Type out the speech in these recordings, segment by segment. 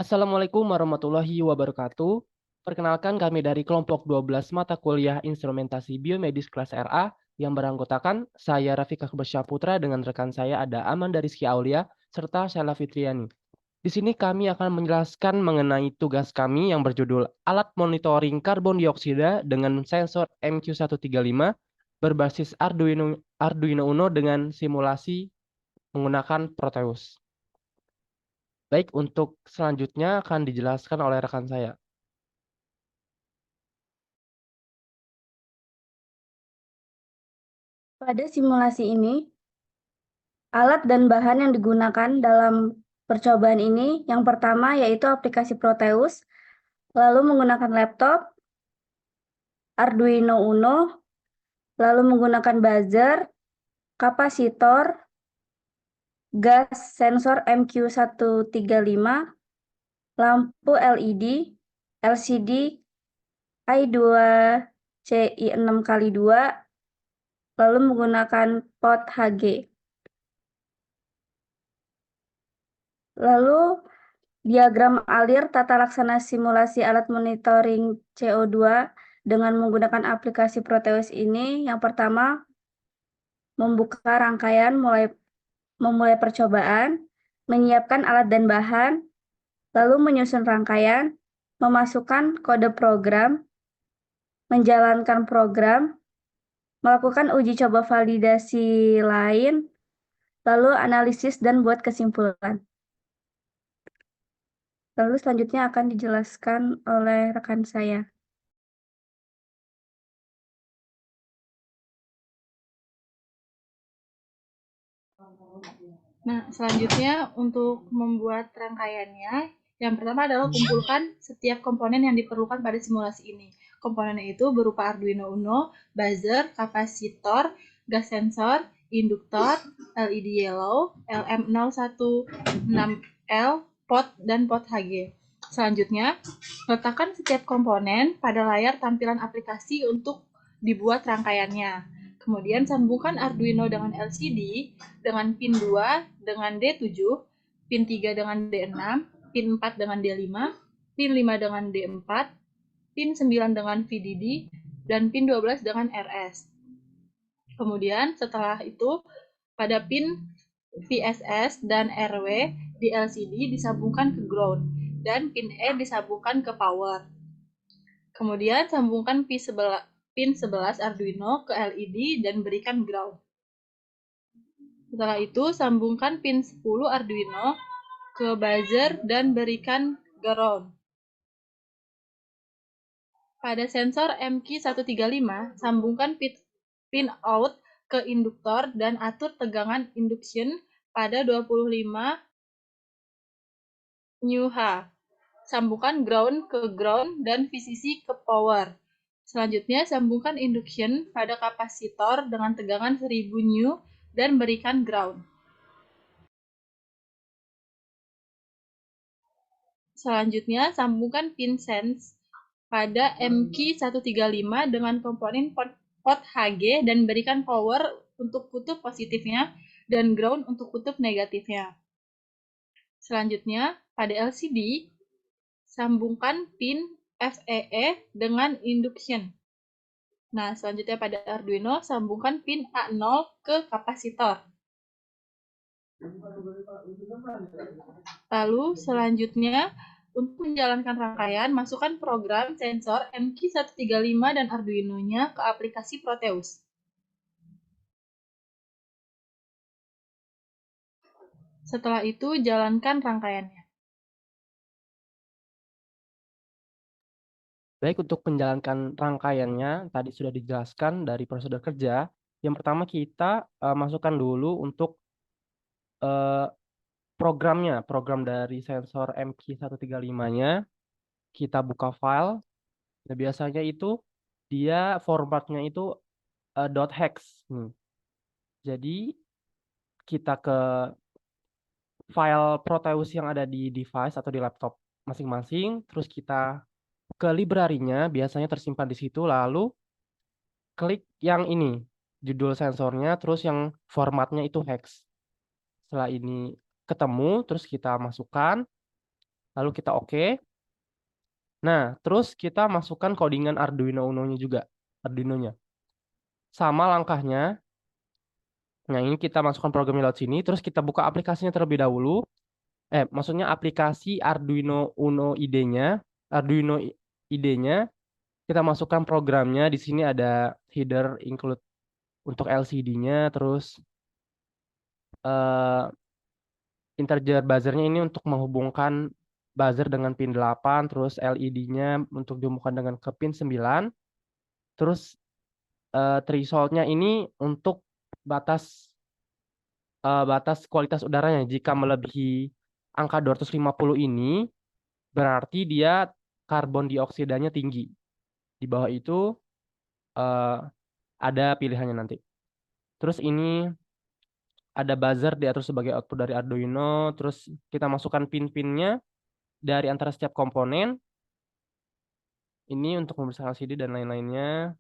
Assalamualaikum warahmatullahi wabarakatuh. Perkenalkan kami dari kelompok 12 mata kuliah instrumentasi biomedis kelas RA yang beranggotakan saya Rafika Putra dengan rekan saya ada Amanda Rizky Aulia serta Sheila Fitriani. Di sini kami akan menjelaskan mengenai tugas kami yang berjudul Alat Monitoring Karbon Dioksida dengan sensor MQ135 berbasis Arduino Uno dengan simulasi menggunakan Proteus. Baik, untuk selanjutnya akan dijelaskan oleh rekan saya. Pada simulasi ini, alat dan bahan yang digunakan dalam percobaan ini yang pertama yaitu aplikasi Proteus, lalu menggunakan laptop, Arduino Uno, lalu menggunakan buzzer, kapasitor, gas sensor MQ135, lampu LED, LCD, I2CI6x2, lalu menggunakan pot HG. Lalu diagram alir tata laksana simulasi alat monitoring CO2 dengan menggunakan aplikasi Proteus ini yang pertama membuka rangkaian memulai percobaan, menyiapkan alat dan bahan, lalu menyusun rangkaian, memasukkan kode program, menjalankan program, melakukan uji coba validasi lain, lalu analisis dan buat kesimpulan. Lalu selanjutnya akan dijelaskan oleh rekan saya. Nah, selanjutnya untuk membuat rangkaiannya, yang pertama adalah kumpulkan setiap komponen yang diperlukan pada simulasi ini. Komponennya itu berupa Arduino Uno, buzzer, kapasitor, gas sensor, induktor, LED yellow, LM016L, pot, dan pot HG. Selanjutnya, letakkan setiap komponen pada layar tampilan aplikasi untuk dibuat rangkaiannya. Kemudian sambungkan Arduino dengan LCD, dengan pin 2 dengan D7, pin 3 dengan D6, pin 4 dengan D5, pin 5 dengan D4, pin 9 dengan VDD, dan pin 12 dengan RS. Kemudian setelah itu pada pin VSS dan RW di LCD disambungkan ke ground dan pin E disambungkan ke power. Kemudian sambungkan pin 11 Arduino ke LED dan berikan ground. Setelah itu, sambungkan pin 10 Arduino ke buzzer dan berikan ground. Pada sensor MQ135, sambungkan pin out ke induktor dan atur tegangan induction pada 25 H. Sambungkan ground ke ground dan VCC ke power. Selanjutnya, sambungkan induction pada kapasitor dengan tegangan 1000 N dan berikan ground. Selanjutnya, sambungkan pin sense pada MQ135 dengan komponen pot HG dan berikan power untuk kutub positifnya dan ground untuk kutub negatifnya. Selanjutnya, pada LCD, sambungkan pin FEE dengan induction. Nah, selanjutnya pada Arduino, sambungkan pin A0 ke kapasitor. Lalu selanjutnya, untuk menjalankan rangkaian, masukkan program sensor MQ135 dan Arduino-nya ke aplikasi Proteus. Setelah itu, jalankan rangkaiannya. Baik, untuk menjalankan rangkaiannya, tadi sudah dijelaskan dari prosedur kerja. Yang pertama kita masukkan dulu untuk eh, programnya, program dari sensor MQ135-nya. Kita buka file. Nah, biasanya itu dia formatnya itu .hex. Jadi kita ke file Proteus yang ada di device atau di laptop masing-masing, terus kita ke library-nya, biasanya tersimpan di situ, lalu klik yang ini, judul sensornya, terus yang formatnya itu hex. Setelah ini ketemu, terus kita masukkan, Lalu kita oke. Nah, terus kita masukkan codingan Arduino Uno-nya juga. Arduino-nya. Sama langkahnya. Nah, ini kita masukkan programnya lewat sini. Terus kita buka aplikasinya terlebih dahulu. Maksudnya aplikasi Arduino Uno IDE-nya. Arduino IDE-nya. Kita masukkan programnya. Di sini ada header include untuk LCD-nya. Terus eh, integer buzzernya ini untuk menghubungkan buzzer dengan pin 8, terus LED-nya untuk dihubungkan dengan ke pin 9, terus threshold-nya ini untuk batas batas kualitas udaranya. Jika melebihi angka 250 ini, berarti dia karbon dioksidanya tinggi. Di bawah itu eh, ada pilihannya nanti. Terus ini ada buzzer diatur sebagai output dari Arduino, terus kita masukkan pin-pinnya dari antara setiap komponen. Ini untuk membesarkan LCD dan lain-lainnya.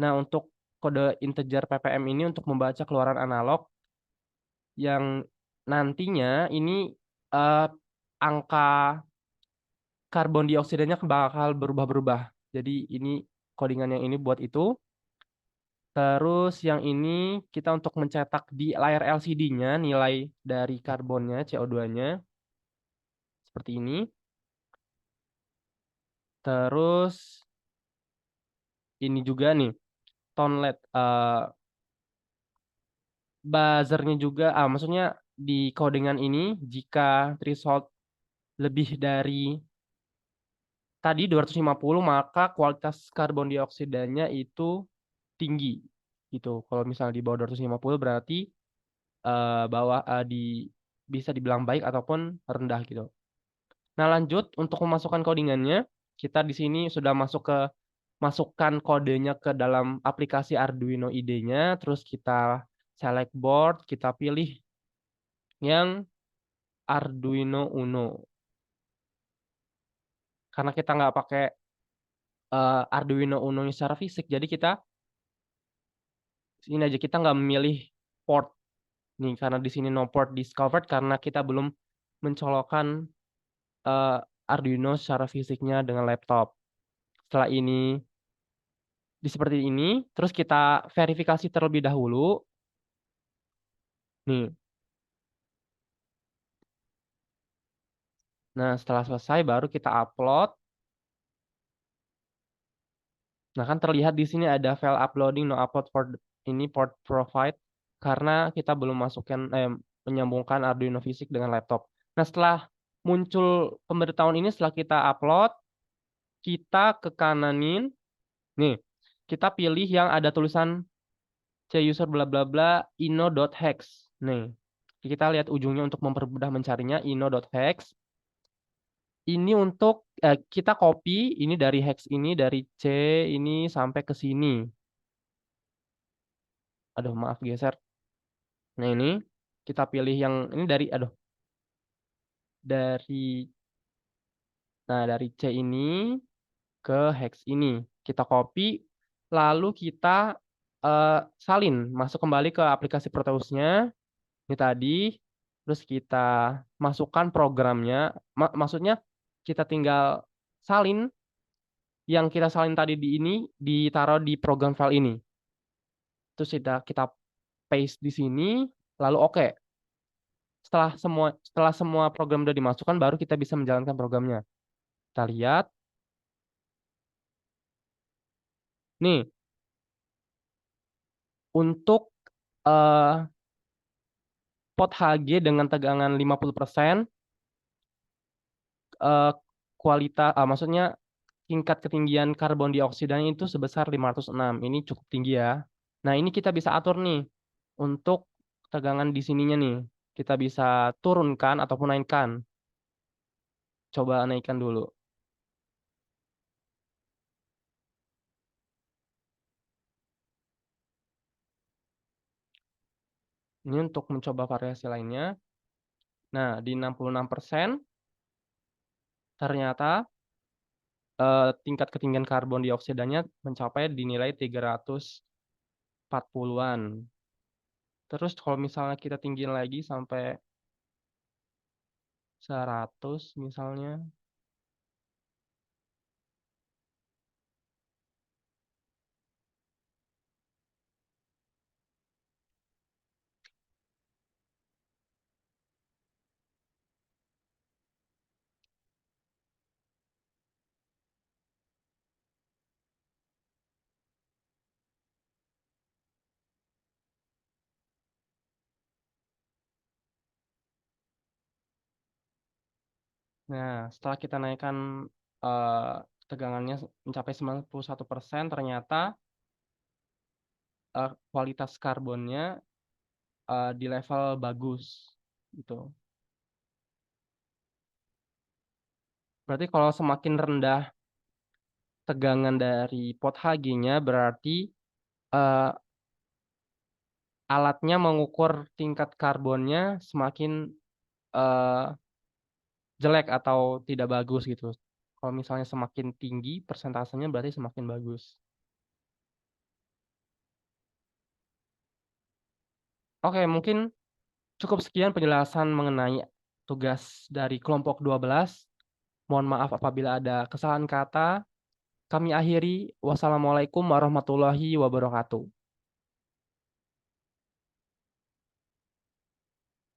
Nah, untuk kode integer ppm ini untuk membaca keluaran analog yang nantinya ini eh, angka karbon dioksidanya bakal berubah-berubah. Jadi ini codingan yang ini buat itu. Terus yang ini kita untuk mencetak di layar LCD-nya nilai dari karbonnya, CO2-nya seperti ini. Terus ini juga nih tone LED buzzernya juga, maksudnya di codingan ini jika threshold lebih dari tadi 250 maka kualitas karbon dioksidanya itu tinggi gitu. Kalau misalnya di bawah 250 berarti bawah bisa dibilang baik ataupun rendah gitu. Nah, lanjut untuk memasukkan codingannya, kita di sini sudah masukkan kodenya ke dalam aplikasi Arduino IDE-nya, terus kita select board, kita pilih yang Arduino Uno. Karena kita nggak pakai Arduino Uno secara fisik, jadi kita ini aja kita nggak memilih port nih karena di sini no port discovered karena kita belum mencolokkan eh, Arduino secara fisiknya dengan laptop. Setelah ini seperti ini, terus kita verifikasi terlebih dahulu. Nih, nah setelah selesai baru kita upload. Nah, kan terlihat di sini ada file uploading no upload for ini port provide karena kita belum menyambungkan Arduino fisik dengan laptop. Nah, setelah muncul pemberitahuan ini setelah kita upload, kita ke kananin. Nih, kita pilih yang ada tulisan cuser bla bla bla ino.hex. Nih, kita lihat ujungnya untuk mempermudah mencarinya ino.hex. Ini untuk kita copy ini dari hex ini dari C ini sampai ke sini. Aduh, maaf geser. Nah, ini kita pilih yang ini dari dari C ini ke hex ini. Kita copy lalu kita salin masuk kembali ke aplikasi Proteusnya. Ini tadi terus kita masukkan programnya. Maksudnya kita tinggal salin yang kita salin tadi di ini ditaruh di program file ini. Terus kita paste di sini, lalu oke. Setelah semua program udah dimasukkan, baru kita bisa menjalankan programnya. Kita lihat. Nih, untuk eh, pot HG dengan tegangan 50%, eh, maksudnya tingkat ketinggian karbon dioksidanya itu sebesar 506. Ini cukup tinggi ya. Nah, ini kita bisa atur nih untuk tegangan di sininya nih. Kita bisa turunkan ataupun naikkan. Coba naikkan dulu. Ini untuk mencoba variasi lainnya. Nah, di 66% ternyata tingkat ketinggian karbon dioksidanya mencapai dinilai 340-an. Terus kalau misalnya kita tinggiin lagi sampai 100 misalnya. Nah, setelah kita naikkan tegangannya mencapai 91%, ternyata kualitas karbonnya di level bagus gitu. Berarti kalau semakin rendah tegangan dari pot Hg-nya, berarti alatnya mengukur tingkat karbonnya semakin jelek atau tidak bagus gitu. Kalau misalnya semakin tinggi persentasenya berarti semakin bagus. Oke, mungkin cukup sekian penjelasan mengenai tugas dari kelompok 12. Mohon maaf apabila ada kesalahan kata. Kami akhiri. Wassalamualaikum warahmatullahi wabarakatuh.